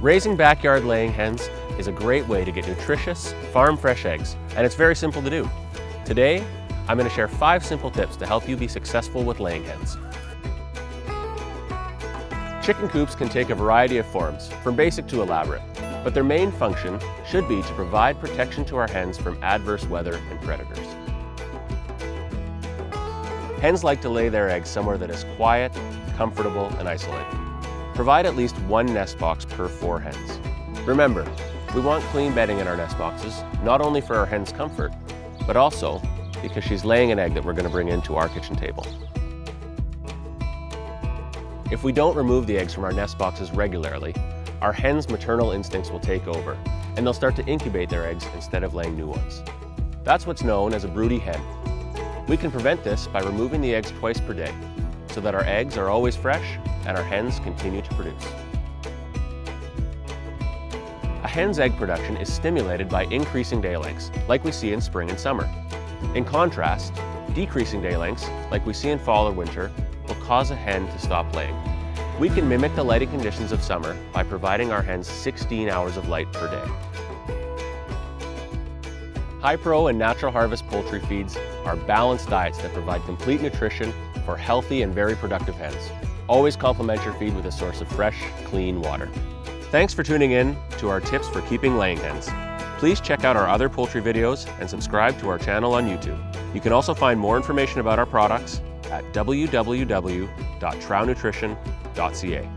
Raising backyard laying hens is a great way to get nutritious, farm-fresh eggs, and it's very simple to do. Today, I'm going to share 5 simple tips to help you be successful with laying hens. Chicken coops can take a variety of forms, from basic to elaborate, but their main function should be to provide protection to our hens from adverse weather and predators. Hens like to lay their eggs somewhere that is quiet, comfortable, and isolated. Provide at least 1 nest box per 4 hens. Remember, we want clean bedding in our nest boxes, not only for our hens' comfort, but also because she's laying an egg that we're going to bring into our kitchen table. If we don't remove the eggs from our nest boxes regularly, our hens' maternal instincts will take over, and they'll start to incubate their eggs instead of laying new ones. That's what's known as a broody hen. We can prevent this by removing the eggs twice per day, so that our eggs are always fresh and our hens continue to produce. A hen's egg production is stimulated by increasing day lengths, like we see in spring and summer. In contrast, decreasing day lengths, like we see in fall or winter, will cause a hen to stop laying. We can mimic the lighting conditions of summer by providing our hens 16 hours of light per day. High-pro and natural harvest poultry feeds are balanced diets that provide complete nutrition for healthy and very productive hens. Always complement your feed with a source of fresh, clean water. Thanks for tuning in to our tips for keeping laying hens. Please check out our other poultry videos and subscribe to our channel on YouTube. You can also find more information about our products at www.trownutrition.ca.